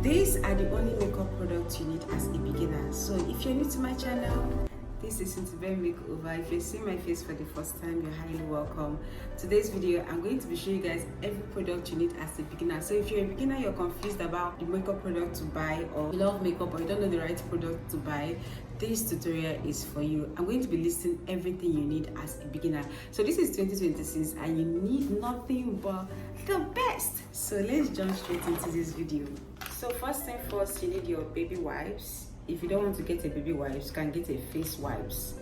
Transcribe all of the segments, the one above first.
These are the only makeup products you need as a beginner. So if you're new to my channel, this is Cynthia Makeover. If you're seeing my face for the first time, you're highly welcome. Today's video, I'm going to be showing you guys every product you need as a beginner. So if you're a beginner, you're confused about the makeup product to buy, or you love makeup but you don't know the right product to buy, this tutorial is for you. I'm going to be listing everything you need as a beginner. So this is 2026 and you need nothing but the best. So let's jump straight into this video. So first thing first, you need your baby wipes. If you don't want to get a baby wipes, you can get a face wipes.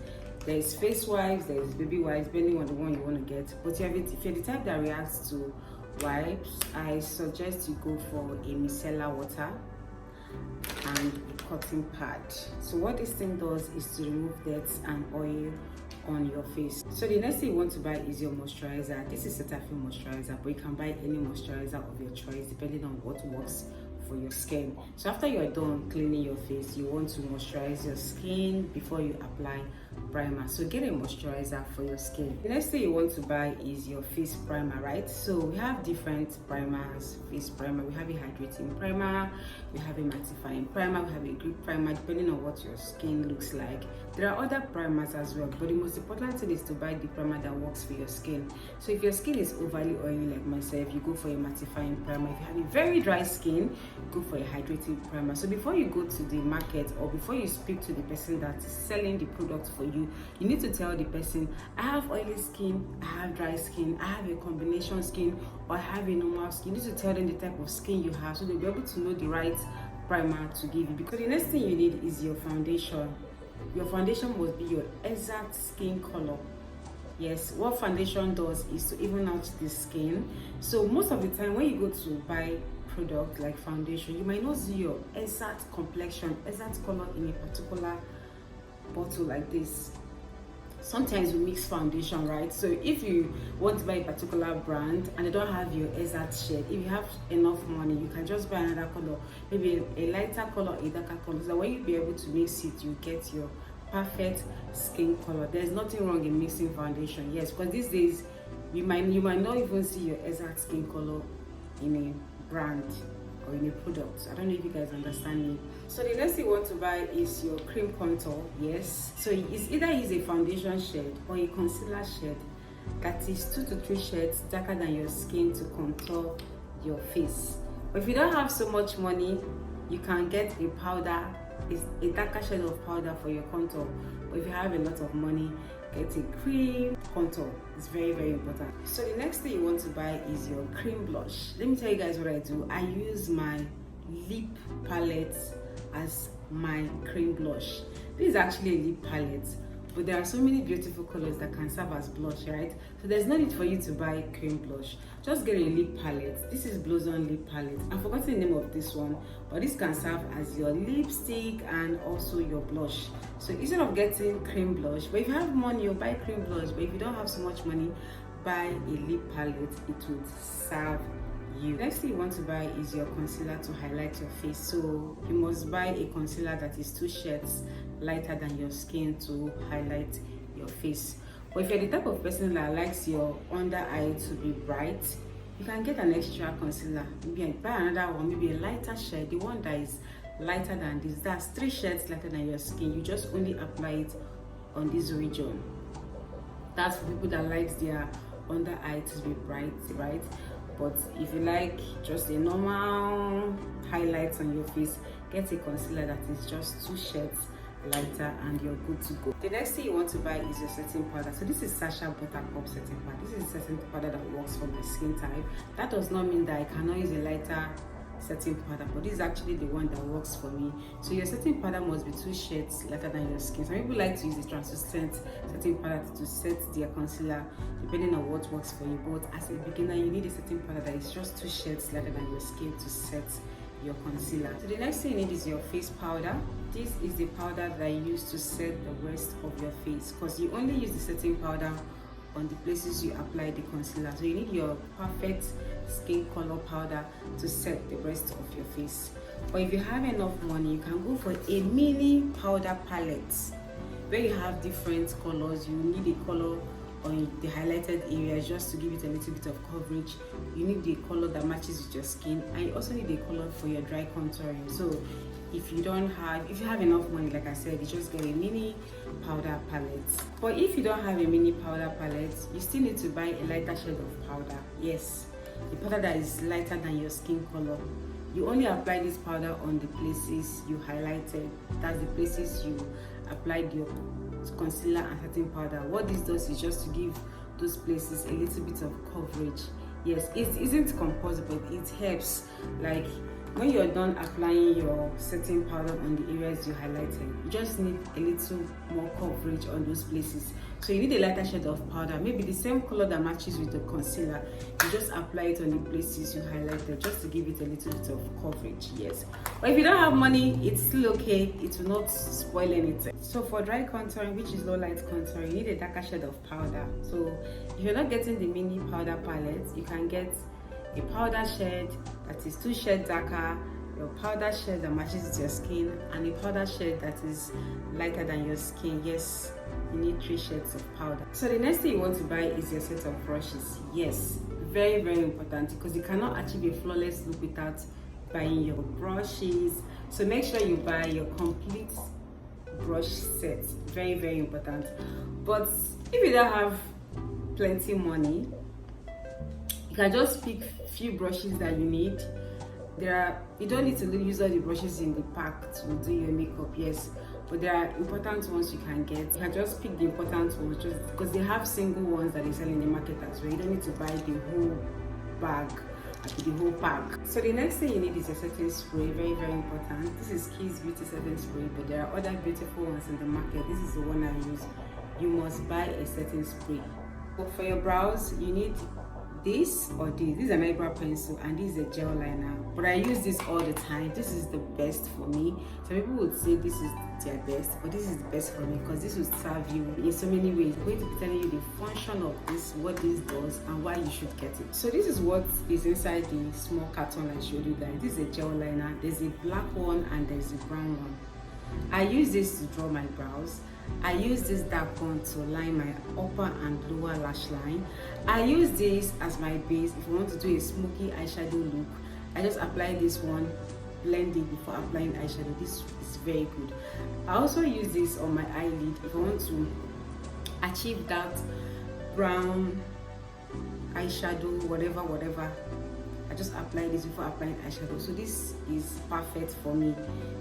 There's face wipes, there's baby wipes, depending on the one you want to get. But if you're the type that reacts to wipes, I suggest you go for a micellar water and a cotton pad. So what this thing does is to remove dirt and oil on your face. So the next thing you want to buy is your moisturizer. This is Cetaphil moisturizer, but you can buy any moisturizer of your choice depending on what works for your skin. So after you are done cleaning your face, you want to moisturize your skin before you apply primer. So get a moisturizer for your skin. The next thing you want to buy is your face primer, right? So we have different primers. Face primer, we have a hydrating primer, we have a mattifying primer, we have a grip primer, depending on what your skin looks like. There are other primers as well, but the most important thing is to buy the primer that works for your skin. So if your skin is overly oily like myself, you go for a mattifying primer. If you have a very dry skin, go for a hydrating primer. So before you go to the market or before you speak to the person that is selling the product for you, you need to tell the person, I have oily skin, I have dry skin, I have a combination skin, or I have a normal skin. You need to tell them the type of skin you have so they'll be able to know the right primer to give you. Because the next thing you need is your foundation. Your foundation must be your exact skin color. Yes, what foundation does is to even out the skin. So most of the time when you go to buy product like foundation, you might not see your exact complexion, exact color in a particular bottle like this. Sometimes we mix foundation, right? So if you want to buy a particular brand and they don't have your exact shade, if you have enough money, you can just buy another color, maybe a lighter color, a darker color, so when you be able to mix it, you get your perfect skin color. There's nothing wrong in mixing foundation, yes, because these days you might not even see your exact skin color in a brand or in a product. I don't know if you guys understand me. So the next thing you want to buy is your cream contour. Yes, so it's either use a foundation shade or a concealer shade that is 2 to 3 shades darker than your skin to contour your face. But if you don't have so much money, you can get a powder, it's a darker shade of powder for your contour. But if you have a lot of money, get a cream contour. It's very, very important. So the next thing you want to buy is your cream blush. Let me tell you guys what I do. I use my lip palette as my cream blush. This is actually a lip palette, but there are so many beautiful colors that can serve as blush, right? So there's no need for you to buy cream blush. Just get a lip palette. This is Blossom lip palette. I've forgotten the name of this one, but this can serve as your lipstick and also your blush. So instead of getting cream blush, but if you have money, you'll buy cream blush. But if you don't have so much money, buy a lip palette. It would serve you. Next thing you want to buy is your concealer to highlight your face. So you must buy a concealer that is 2 shades lighter than your skin to highlight your face. But if you're the type of person that likes your under eye to be bright, you can get an extra concealer. Maybe buy another one, maybe a lighter shade, the one that is lighter than this. That's 3 shades lighter than your skin. You just only apply it on this region. That's for people that likes their under eye to be bright, right? But if you like just a normal highlight on your face, get a concealer that is just 2 shades lighter and you're good to go. The next thing you want to buy is your setting powder. So this is Sacha Buttercup setting powder. This is a setting powder that works for my skin type. That does not mean that I cannot use a lighter setting powder, but this is actually the one that works for me. So your setting powder must be 2 shades lighter than your skin. Some people like to use a translucent setting powder to set their concealer depending on what works for you, but as a beginner you need a setting powder that is just 2 shades lighter than your skin to set your concealer. So the next thing you need is your face powder. This is the powder that I use to set the rest of your face, because you only use the setting powder on the places you apply the concealer. So you need your perfect skin color powder to set the rest of your face. But if you have enough money, you can go for a mini powder palette where you have different colors. You need a color on the highlighted areas just to give it a little bit of coverage. You need the color that matches with your skin, and you also need a color for your dry contouring. So if you have enough money, like I said, you just get a mini powder palette. But if you don't have a mini powder palette, you still need to buy a lighter shade of powder. Yes, the powder that is lighter than your skin color. You only apply this powder on the places you highlighted. That's the places you applied your concealer and setting powder. What this does is just to give those places a little bit of coverage. Yes, it isn't compulsory, but it helps. Like when you're done applying your setting powder on the areas you highlighted, you just need a little more coverage on those places. So you need a lighter shade of powder, maybe the same color that matches with the concealer. You just apply it on the places you highlighted just to give it a little bit of coverage. Yes, but if you don't have money, it's still okay. It will not spoil anything. So for dry contouring, which is low light contour, you need a darker shade of powder. So if you're not getting the mini powder palette, you can get a powder shade that is 2 shades darker, your powder shade that matches with your skin, and a powder shade that is lighter than your skin. Yes, you need 3 shades of powder. So the next thing you want to buy is your set of brushes. Yes, very, very important, because you cannot achieve a flawless look without buying your brushes. So make sure you buy your complete brush set. Very, very important. But if you don't have plenty money, you can just pick few brushes that you need. You don't need to use all the brushes in the pack to do your makeup. Yes, but there are important ones you can get. You can just pick the important ones, just because they have single ones that they sell in the market as well. You don't need to buy the whole bag, the whole pack. So the next thing you need is a setting spray. Very, very important. This is Kiss Beauty setting spray, but there are other beautiful ones in the market. This is the one I use. You must buy a setting spray. But for your brows, you need this or this. This is an eyebrow pencil and this is a gel liner, but I use this all the time. This is the best for me. Some people would say this is their best, but this is the best for me because this will serve you in so many ways. I'm going to be telling you the function of this, what this does, and why you should get it. So this is what is inside the small carton I showed you guys. This is a gel liner. There's a black one and there's a brown one. I use this to draw my brows. I use this dark one to line my upper and lower lash line. I use this as my base if I want to do a smoky eyeshadow look. I just apply this one, blend it before applying eyeshadow. This is very good. I also use this on my eyelid if I want to achieve that brown eyeshadow, whatever. I just apply this before applying eyeshadow. So this is perfect for me.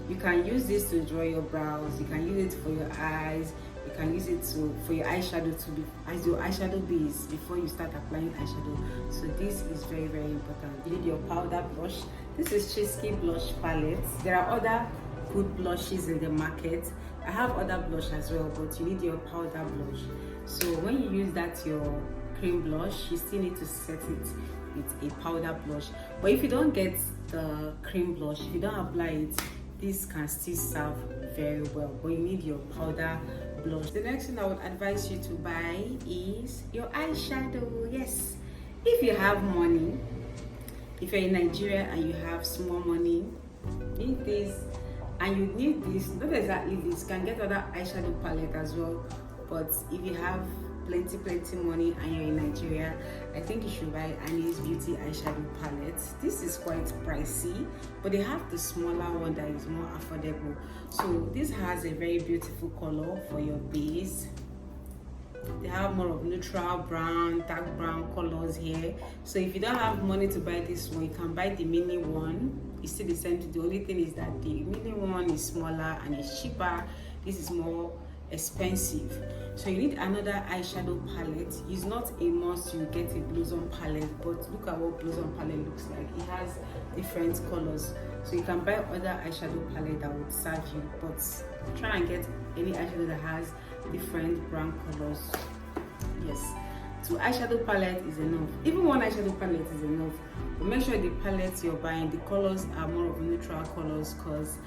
You can use this to draw your brows. You can use it for your eyes. You can use it for your eyeshadow to be as your eyeshadow base before you start applying eyeshadow. So this is very, very important. You need your powder brush. This is Chisky blush palette. There are other good blushes in the market. I have other blush as well, but you need your powder blush. So when you use that your cream blush, you still need to set it with a powder blush. But if you don't get the cream blush, if you don't apply it, this can still serve very well, but you need your powder blush. The next thing I would advise you to buy is your eyeshadow. Yes, if you have money, if you're in Nigeria and you have small money, you need this, and you need this, not exactly this, you can get other eyeshadow palette as well, but if you have plenty money and you're in Nigeria, I think you should buy Annie's Beauty eyeshadow palette. This is quite pricey, but they have the smaller one that is more affordable. So this has a very beautiful color for your base. They have more of neutral brown, dark brown colors here. So if you don't have money to buy this one, you can buy the mini one. It's still the same thing. The only thing is that the mini one is smaller and it's cheaper. This is more expensive. So you need another eyeshadow palette. It's not a must you get a Blossom palette, but look at what Blossom palette looks like. It has different colors, so you can buy other eyeshadow palette that would serve you, but try and get any eyeshadow that has different brown colors. Yes, 2 eyeshadow palette is enough. Even 1 eyeshadow palette is enough, but make sure the palettes you're buying, the colors are more of neutral colors, because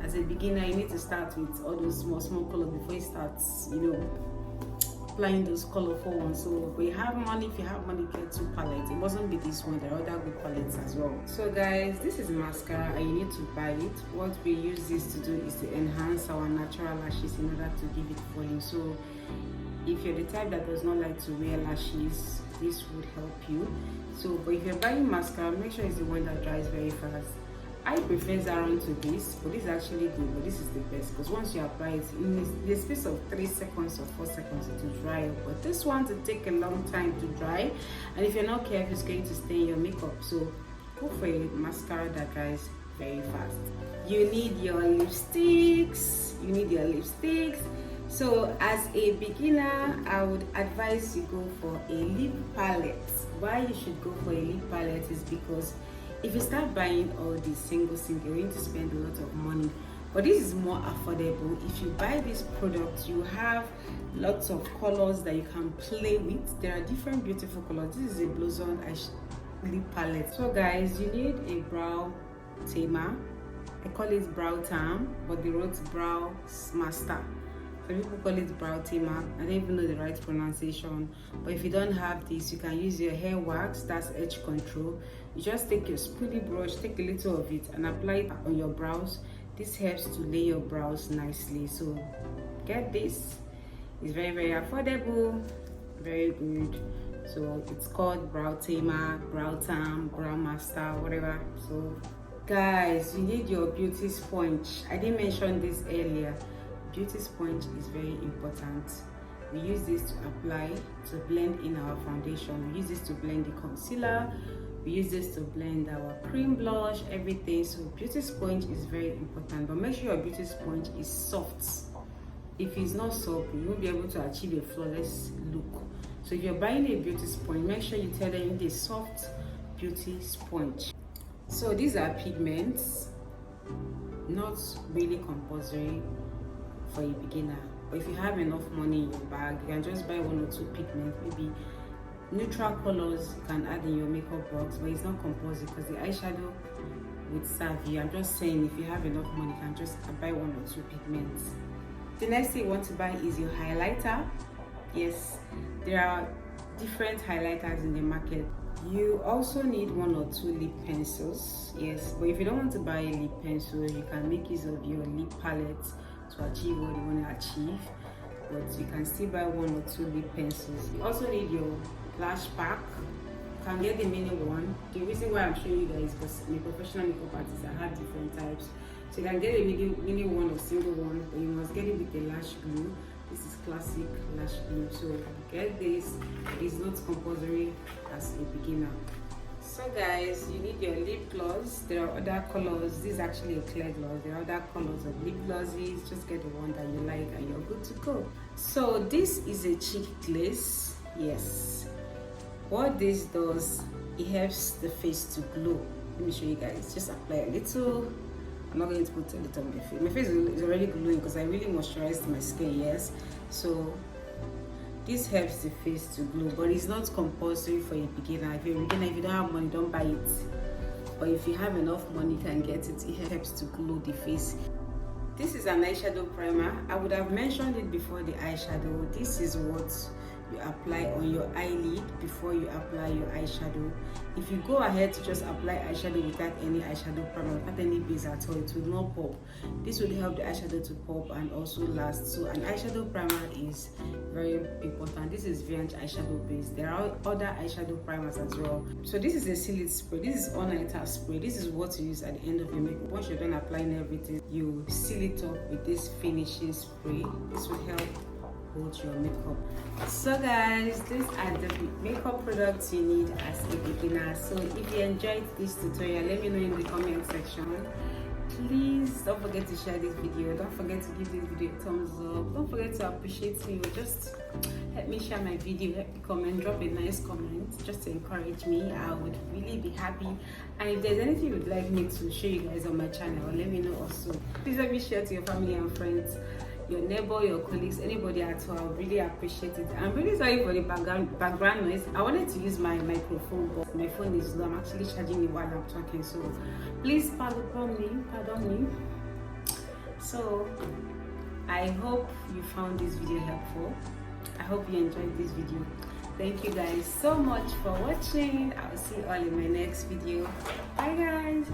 as a beginner you need to start with all those small colors before you start, applying those colorful ones. So when you have money, if you have money, get 2 palettes. It mustn't be this one, there are other good palettes as well. So guys, this is mascara and you need to buy it. What we use this to do is to enhance our natural lashes in order to give it volume. So If you're the type that does not like to wear lashes, this would help you. So, but if you're buying mascara, make sure it's the one that dries very fast. I prefer Zaron to this, but this is actually good, but this is the best because once you apply it, in the space of 3 seconds or 4 seconds, it will dry up. But this one will take a long time to dry, and if you're not careful, it's going to stain your makeup. So go for a mascara that dries very fast. You need your lipsticks. So as a beginner, I would advise you go for a lip palette. Why you should go for a lip palette is because if you start buying all these single, you're going to spend a lot of money. But this is more affordable. If you buy this product, you have lots of colors that you can play with. There are different beautiful colors. This is a Blossom lip palette. So guys, you need a brow tamer. I call it brow tam, but they wrote brow master. Some people call it brow tamer. I don't even know the right pronunciation. But if you don't have this, you can use your hair wax. That's edge control. You just take your spoolie brush, take a little of it, and apply it on your brows. This helps to lay your brows nicely. So get this. It's very, very affordable, very good. So it's called brow tamer, brow tam, brow master, whatever. So guys, you need your beauty sponge. I didn't mention this earlier. Beauty sponge is very important. We use this to apply, to blend in our foundation. We use this to blend the concealer. We use this to blend our cream blush, everything. So beauty sponge is very important, but make sure your beauty sponge is soft. If it's not soft, you won't be able to achieve a flawless look. So if you're buying a beauty sponge, make sure you tell them you need a soft beauty sponge. So these are pigments, not really compulsory for a beginner. But if you have enough money in your bag, you can just buy 1 or 2 pigments, maybe neutral colors you can add in your makeup box, but it's not compulsory because the eyeshadow would serve you. I'm just saying, if you have enough money, you can just buy 1 or 2 pigments. The next thing you want to buy is your highlighter. Yes, there are different highlighters in the market. You also need 1 or 2 lip pencils. Yes, but if you don't want to buy a lip pencil, you can make use of your lip palette to achieve what you want to achieve. But you can still buy 1 or 2 lip pencils. You also need your lash pack. You can get the mini one. The reason why I'm showing you guys is because in a professional makeup artist, I have different types. So you can get a mini one or single one, but you must get it with the lash glue. This is classic lash glue. So get this. It's not compulsory as a beginner. So guys, you need your lip gloss. There are other colors. This is actually a clear gloss. There are other colors of lip glosses. Just get the one that you like and you're good to go. So this is a cheek glaze. Yes. What this does, it helps the face to glow. Let me show you guys. Just apply a little. I'm not going to put a little on my face. My face is already glowing because I really moisturized my skin, yes. So this helps the face to glow, but it's not compulsory for a beginner. If you're a beginner, if you don't have money, don't buy it. But if you have enough money, you can get it. It helps to glow the face. This is an eyeshadow primer. I would have mentioned it before the eyeshadow. This is what you apply on your eyelid before you apply your eyeshadow. If you go ahead to just apply eyeshadow without any eyeshadow primer, without any base at all, it will not pop. This will help the eyeshadow to pop and also last. So an eyeshadow primer is very important. This is Viange eyeshadow base. There are other eyeshadow primers as well. So this is a seal it spray. This is all-nighter spray. This is what you use at the end of your makeup. Once you're done applying everything, you seal it up with this finishing spray. This will help hold your makeup. So guys, these are the makeup products you need as a beginner. So if you enjoyed this tutorial, let me know in the comment section. Please don't forget to share this video. Don't forget to give this video a thumbs up. Don't forget to appreciate me. Just help me share my video, help me comment, drop a nice comment just to encourage me. I would really be happy. And if there's anything you'd like me to show you guys on my channel, let me know also. Please let me share to your family and friends, your neighbor, your colleagues, anybody at all. I would really appreciate it. I'm really sorry for the background noise. I wanted to use my microphone, but my phone is low. I'm actually charging it while I'm talking, so please pardon me. So I hope you found this video helpful. I hope you enjoyed this video. Thank you guys so much for watching. I'll see you all in my next video. Bye guys.